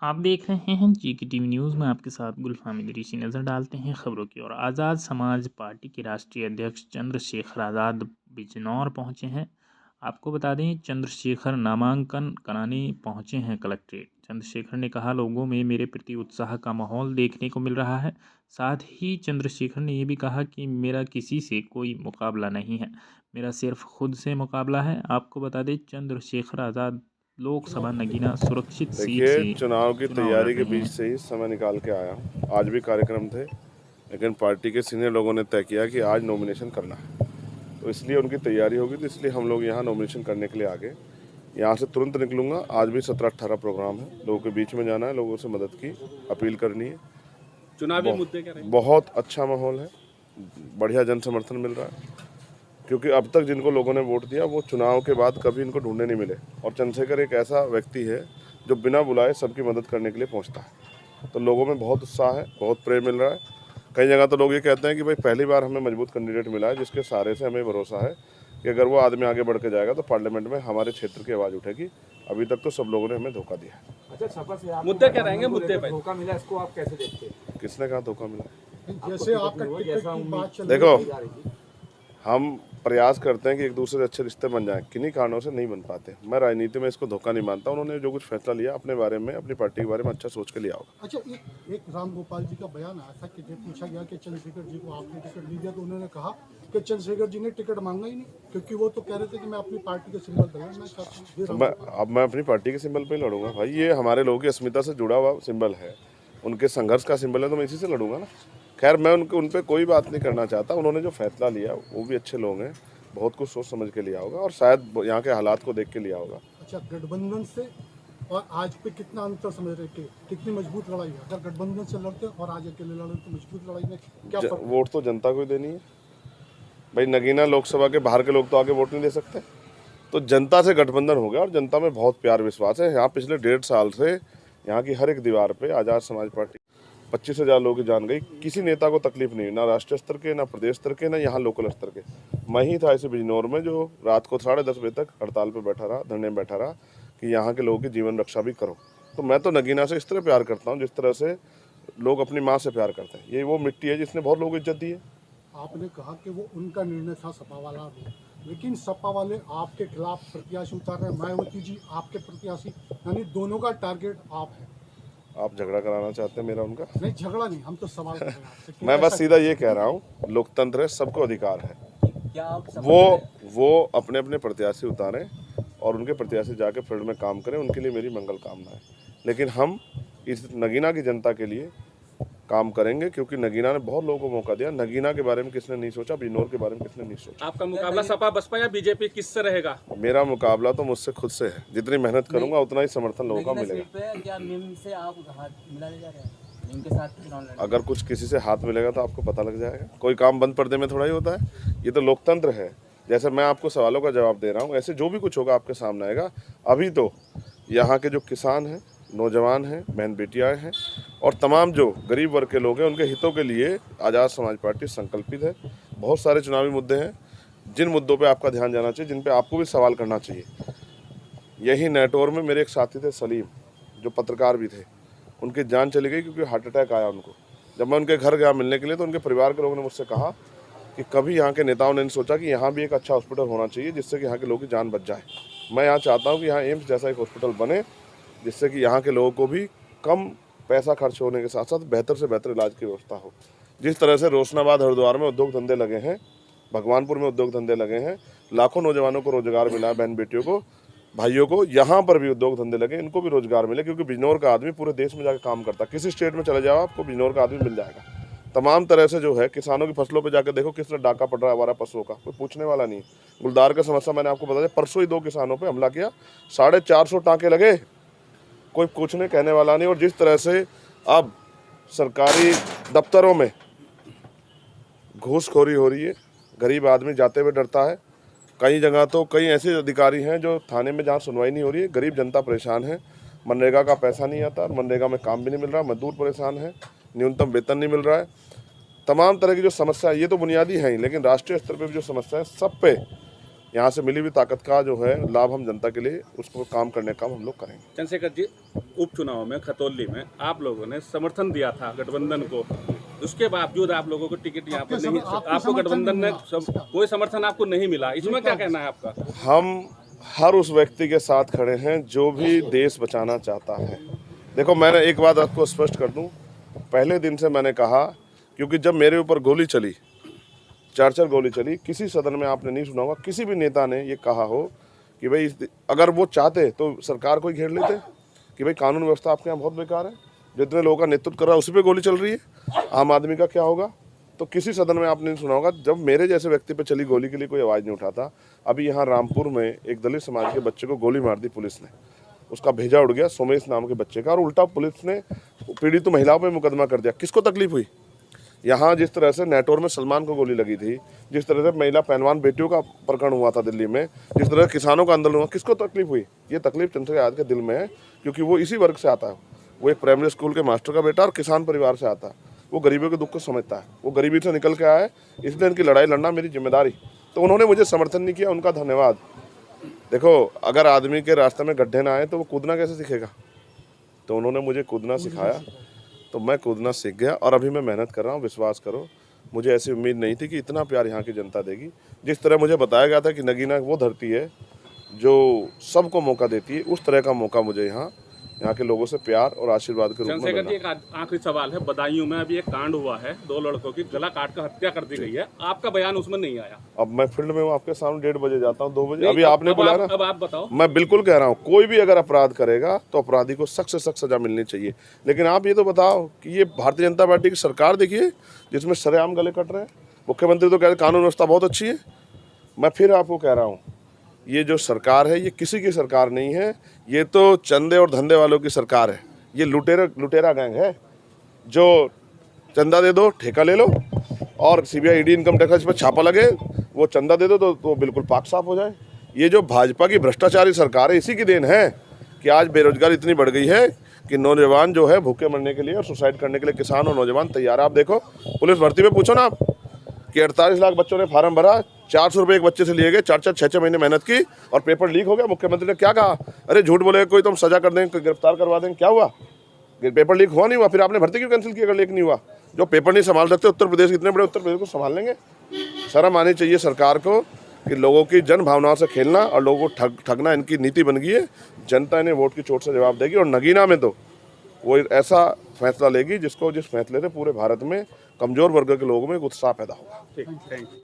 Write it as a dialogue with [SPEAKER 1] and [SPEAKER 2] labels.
[SPEAKER 1] आप देख रहे हैं GK टीवी न्यूज़ में आपके साथ गुलफाम इदरीसी। नज़र डालते हैं खबरों की ओर। आज़ाद समाज पार्टी के राष्ट्रीय अध्यक्ष चंद्रशेखर आज़ाद बिजनौर पहुंचे हैं। आपको बता दें, चंद्रशेखर नामांकन कराने पहुंचे हैं कलेक्ट्रेट। चंद्रशेखर ने कहा, लोगों में मेरे प्रति उत्साह का माहौल देखने को मिल रहा है। साथ ही चंद्रशेखर ने ये भी कहा कि मेरा किसी से कोई मुकाबला नहीं है, मेरा सिर्फ खुद से मुकाबला है। आपको बता दें, चंद्रशेखर आज़ाद लोकसभा नगीना सुरक्षित सीट
[SPEAKER 2] देखिए,
[SPEAKER 1] से
[SPEAKER 2] चुनाव की
[SPEAKER 1] चुनाव लड़
[SPEAKER 2] तैयारी के
[SPEAKER 1] रहे
[SPEAKER 2] बीच
[SPEAKER 1] हैं।
[SPEAKER 2] से ही समय निकाल के आया हूँ। आज भी कार्यक्रम थे, लेकिन पार्टी के सीनियर लोगों ने तय किया कि आज नॉमिनेशन करना है, तो इसलिए उनकी तैयारी होगी, तो इसलिए हम लोग यहाँ नॉमिनेशन करने के लिए आ गए। यहाँ से तुरंत निकलूँगा। आज भी 17-18 प्रोग्राम है, लोगों के बीच में जाना है, लोगों से मदद की अपील करनी है।
[SPEAKER 3] चुनावी मुद्दे क्या रहेंगे?
[SPEAKER 2] बहुत अच्छा माहौल है, बढ़िया जन समर्थन मिल रहा है, क्योंकि अब तक जिनको लोगों ने वोट दिया वो चुनाव के बाद कभी इनको ढूंढने नहीं मिले। और चंद्रशेखर एक ऐसा व्यक्ति है जो बिना बुलाए सबकी मदद करने के लिए पहुंचता है, तो लोगों में बहुत उत्साह है, बहुत प्रेम मिल रहा है। कई जगह तो लोग ये कहते हैं कि भाई पहली बार हमें मजबूत कैंडिडेट मिला है, जिसके सहारे से हमें भरोसा है कि अगर वो आदमी आगे बढ़ के जाएगा तो पार्लियामेंट में हमारे क्षेत्र की आवाज़ उठेगी। अभी तक तो सब लोगों ने हमें धोखा दिया है।
[SPEAKER 3] अच्छा, सपा से मुद्दे क्या रहेंगे? मुद्दे पे धोखा मिला, इसको आप कैसे देखते हैं?
[SPEAKER 2] किसने कहा धोखा मिला?
[SPEAKER 4] जैसे आपका टिकट की बात चल
[SPEAKER 2] देखो,
[SPEAKER 4] रही थी,
[SPEAKER 2] हम प्रयास करते हैं कि एक दूसरे से अच्छे रिश्ते बन जाएं, किन्हीं कारणों से नहीं बन पाते। मैं राजनीति में इसको धोखा नहीं मानता। उन्होंने जो कुछ फैसला लिया अपने बारे में, अपनी पार्टी के बारे में अच्छा सोच के लिया होगा।
[SPEAKER 4] अच्छा, एक राम गोपाल जी का बयान आया था कि जब पूछा गया कि चंद्रशेखर जी को आपने टिकट नहीं दिया, तो उन्होंने कहा कि चंद्रशेखर जी ने टिकट मांगा ही नहीं, क्योंकि वो तो कह रहे थे कि मैं अपनी पार्टी के सिंबल पर लड़ना चाहता हूं।
[SPEAKER 2] मैं अपनी पार्टी के सिंबल पे ही लड़ूंगा भाई। ये हमारे लोगों की अस्मिता से जुड़ा हुआ सिंबल है, उनके संघर्ष का सिंबल है, तो मैं इसी से लड़ूंगा ना। खैर, मैं उन पे कोई बात नहीं करना चाहता। उन्होंने जो फैसला लिया वो भी अच्छे लोग हैं, बहुत कुछ सोच समझ के लिया होगा और शायद यहाँ के हालात को देख के लिया होगा।
[SPEAKER 4] अच्छा, गठबंधन से और आज पे कितना अंतर समझ रहे थे? कितनी मजबूत लड़ाई है? अगर गठबंधन से लड़ते और आज अकेले लड़े तो मजबूत लड़ाई में क्या फर्क?
[SPEAKER 2] वोट तो जनता को ही देनी है भाई। नगीना लोकसभा के बाहर के लोग तो आगे वोट नहीं दे सकते, तो जनता से गठबंधन हो गया और जनता में बहुत प्यार विश्वास है। यहाँ पिछले 1.5 साल से यहाँ की हर एक दीवार पे आज़ाद समाज पार्टी 25,000 लोगों की जान गई। किसी नेता को तकलीफ नहीं हुई, ना राष्ट्रीय स्तर के, ना प्रदेश स्तर के, ना यहाँ लोकल स्तर के। मैं ही था ऐसे बिजनौर में जो रात को 10:30 बजे तक हड़ताल पर बैठा रहा, धरने में बैठा रहा कि यहाँ के लोगों की जीवन रक्षा भी करो। तो मैं तो नगीना से इस तरह प्यार करता हूँ जिस तरह से लोग अपनी माँ से प्यार करते हैं। ये वो मिट्टी है जिसने बहुत लोगों को इज्जत दी है।
[SPEAKER 4] आपने कहा कि वो उनका निर्णय था, सपा वाला भी, लेकिन सपा वाले आपके खिलाफ प्रत्याशी उतार रहे हैं। मायावती जी आपके प्रत्याशी, यानी दोनों का टारगेट आप है।
[SPEAKER 2] आप झगड़ा कराना चाहते हैं मेरा उनका?
[SPEAKER 4] नहीं, झगड़ा नहीं, हम तो सवाल कर रहे हैं आपसे।
[SPEAKER 2] मैं बस सीधा ये कह रहा हूँ, लोकतंत्र है, सबको अधिकार है।
[SPEAKER 3] क्या आप
[SPEAKER 2] वो अपने अपने प्रत्याशी उतारें और उनके प्रत्याशी जाके फील्ड में काम करें, उनके लिए मेरी मंगल कामना है। लेकिन हम इस नगीना की जनता के लिए काम करेंगे, क्योंकि नगीना ने बहुत लोगों को मौका दिया। नगीना के बारे में किसने नहीं सोचा, बिजनौर के बारे में किसने नहीं सोचा।
[SPEAKER 3] आपका मुकाबला सपा बसपा या बीजेपी किससे रहेगा?
[SPEAKER 2] मेरा मुकाबला तो मुझसे खुद से है। जितनी मेहनत करूंगा उतना ही समर्थन लोगों का मिलेगा।
[SPEAKER 5] क्या नीम से आप हाथ मिलाने जा रहे हैं? नीम के साथ चुनाव लड़ना?
[SPEAKER 2] अगर कुछ किसी से हाथ मिलेगा तो आपको पता लग जाएगा। कोई काम बंद पर्दे में थोड़ा ही होता है, ये तो लोकतंत्र है। जैसे मैं आपको सवालों का जवाब दे रहा हूँ, ऐसे जो भी कुछ होगा आपके सामने आएगा। अभी तो यहाँ के जो किसान हैं, नौजवान हैं, बहन बेटियाँ हैं और तमाम जो गरीब वर्ग के लोग हैं, उनके हितों के लिए आज़ाद समाज पार्टी संकल्पित है। बहुत सारे चुनावी मुद्दे हैं जिन मुद्दों पे आपका ध्यान जाना चाहिए, जिन पे आपको भी सवाल करना चाहिए। यही नेटवर्क में मेरे एक साथी थे सलीम, जो पत्रकार भी थे, उनकी जान चली गई क्योंकि हार्ट अटैक आया उनको। जब मैं उनके घर गया मिलने के लिए तो उनके परिवार के लोगों ने मुझसे कहा कि कभी यहाँ के नेताओं ने नहीं सोचा कि यहाँ भी एक अच्छा हॉस्पिटल होना चाहिए जिससे कि यहाँ के लोगों की जान बच जाए। मैं यहाँ चाहता हूँ कि यहाँ एम्स जैसा एक हॉस्पिटल बने, जिससे कि यहाँ के लोगों को भी कम पैसा खर्च होने के साथ साथ बेहतर से बेहतर इलाज की व्यवस्था हो। जिस तरह से रोशनाबाद हरिद्वार में उद्योग धंधे लगे हैं, भगवानपुर में उद्योग धंधे लगे हैं, लाखों नौजवानों को रोजगार मिला, बहन बेटियों को, भाइयों को, यहाँ पर भी उद्योग धंधे लगे, इनको भी रोजगार मिले। क्योंकि बिजनौर का आदमी पूरे देश में जाकर काम करता है। किसी स्टेट में चले जाओ आपको बिजनौर का आदमी मिल जाएगा। तमाम तरह से जो है, किसानों की फसलों पे जाकर देखो किस तरह डाका पड़ रहा है हमारा पशुओं का, कोई पूछने वाला नहीं। गुलदार का समस्या मैंने आपको बता दिया, परसों ही 2 किसानों पे हमला किया, 450 टाँके लगे, कोई पूछने कहने वाला नहीं। और जिस तरह से अब सरकारी दफ्तरों में घूसखोरी हो रही है, गरीब आदमी जाते हुए डरता है। कई जगह तो कई ऐसे अधिकारी हैं जो थाने में जहाँ सुनवाई नहीं हो रही है, गरीब जनता परेशान है। मनरेगा का पैसा नहीं आता, मनरेगा में काम भी नहीं मिल रहा, मजदूर परेशान है, न्यूनतम वेतन नहीं मिल रहा है। तमाम तरह की जो समस्या ये तो बुनियादी हैं ही, लेकिन राष्ट्रीय स्तर पे भी जो समस्या है सब पे यहाँ से मिली हुई ताकत का जो है लाभ हम जनता के लिए उसको काम करने का हम लोग करेंगे।
[SPEAKER 3] चंद्रशेखर जी, उपचुनाव में खतौली में आप लोगों ने समर्थन दिया था गठबंधन को, उसके बावजूद आप लोगों को टिकट यहाँ पर नहीं, आपको गठबंधन ने कोई समर्थन आपको नहीं मिला, इसमें क्या कहना है आपका?
[SPEAKER 2] हम हर उस व्यक्ति के साथ खड़े हैं जो भी देश बचाना चाहता है। देखो, मैंने एक बात आपको स्पष्ट कर दूं, पहले दिन से मैंने कहा, क्योंकि जब मेरे ऊपर गोली चली, 4 गोली चली, किसी सदन में आपने नहीं सुना होगा किसी भी नेता ने ये कहा हो कि भाई अगर वो चाहते तो सरकार को ही घेर लेते कि भाई कानून व्यवस्था आपके यहाँ बहुत बेकार है, जितने लोगों का नेतृत्व कर रहा है उसी पे गोली चल रही है, आम आदमी का क्या होगा। तो किसी सदन में आपने नहीं सुना होगा जब मेरे जैसे व्यक्ति पे चली गोली के लिए कोई आवाज़ नहीं उठाता। अभी यहाँ रामपुर में एक दलित समाज के बच्चे को गोली मार दी पुलिस ने, उसका भेजा उड़ गया सोमेश नाम के बच्चे का, और उल्टा पुलिस ने पीड़ित महिलाओं पे मुकदमा कर दिया। किसको तकलीफ हुई? यहाँ जिस तरह से नेटोर में सलमान को गोली लगी थी, जिस तरह से महिला पहलवान बेटियों का प्रकरण हुआ था दिल्ली में, जिस तरह से किसानों का आंदोलन हुआ, किसको तकलीफ हुई? ये तकलीफ चंद्रशेखर आजाद के दिल में है, क्योंकि वो इसी वर्ग से आता है। वो एक प्राइमरी स्कूल के मास्टर का बेटा और किसान परिवार से आता है। वो गरीबों के दुख को समझता है, वो गरीबी से निकल के आया है, इसलिए इनकी लड़ाई लड़ना मेरी जिम्मेदारी। तो उन्होंने मुझे समर्थन नहीं किया, उनका धन्यवाद। देखो, अगर आदमी के रास्ते में गड्ढे ना आए तो वो कूदना कैसे सीखेगा? तो उन्होंने मुझे कूदना सिखाया, तो मैं कूदना सीख गया और अभी मैं मेहनत कर रहा हूँ। विश्वास करो, मुझे ऐसी उम्मीद नहीं थी कि इतना प्यार यहाँ की जनता देगी। जिस तरह मुझे बताया गया था कि नगीना वो धरती है जो सबको मौका देती है, उस तरह का मौका मुझे यहाँ के लोगों से प्यार और आशीर्वाद के रूप में
[SPEAKER 3] चंद्रशेखर जी,
[SPEAKER 2] मिला।
[SPEAKER 3] एक आखिरी सवाल है, बदायूं में अभी एक कांड हुआ है, 2 लड़कों की गला काट कर हत्या कर दी गई है, आपका बयान उसमें नहीं आया।
[SPEAKER 2] अब मैं फील्ड में हूँ, आपके सामने 1:30 बजे जाता हूँ, 2 बजे।
[SPEAKER 3] नहीं,
[SPEAKER 2] अभी आपने बुलाया ना,
[SPEAKER 3] अब आप बताओ।
[SPEAKER 2] मैं बिल्कुल कह रहा हूँ, कोई भी अगर अपराध करेगा तो अपराधी को सख्त से सख्त सजा मिलनी चाहिए। लेकिन आप ये तो बताओ कि ये भारतीय जनता पार्टी की सरकार देखिए जिसमें सरेआम गले कट रहे हैं। मुख्यमंत्री तो कह रहे कानून व्यवस्था बहुत अच्छी है। मैं फिर आपको कह रहा हूँ, ये जो सरकार है ये किसी की सरकार नहीं है, ये तो चंदे और धंधे वालों की सरकार है। ये लुटेरा गैंग है जो चंदा दे दो ठेका ले लो, और सीबीआई ईडी इनकम टैक्स पर छापा लगे, वो चंदा दे दो तो बिल्कुल पाक साफ हो जाए। ये जो भाजपा की भ्रष्टाचारी सरकार है, इसी की देन है कि आज बेरोजगारी इतनी बढ़ गई है कि नौजवान जो है भूखे मरने के लिए और सुसाइड करने के लिए किसान और नौजवान तैयार है। आप देखो, पुलिस भर्ती में पूछो ना आप कि 48 लाख बच्चों ने फार्म भरा, 400 रुपये एक बच्चे से लिए गए, 4-4, 6-6 महीने मेहनत की और पेपर लीक हो गया। मुख्यमंत्री ने क्या कहा? अरे झूठ बोलेगा कोई तो हम सजा कर देंगे, गिरफ्तार करवा देंगे। क्या हुआ? पेपर लीक हुआ नहीं हुआ, फिर आपने भर्ती क्यों कैंसिल की अगर लीक नहीं हुआ? जो पेपर नहीं संभाल सकते उत्तर प्रदेश, इतने बड़े उत्तर प्रदेश को संभाल लेंगे? शर्म आनी चाहिए सरकार को कि लोगों की जन भावनाओं से खेलना और लोगों को ठगना इनकी नीति बन गई है। जनता इन्हें वोट की चोट से जवाब देगी, और नगीना में तो वो ऐसा फैसला लेगी जिस फैसले से पूरे भारत में कमजोर वर्ग के लोगों में एक उत्साह पैदा होगा।
[SPEAKER 3] ठीक, थैंक यू।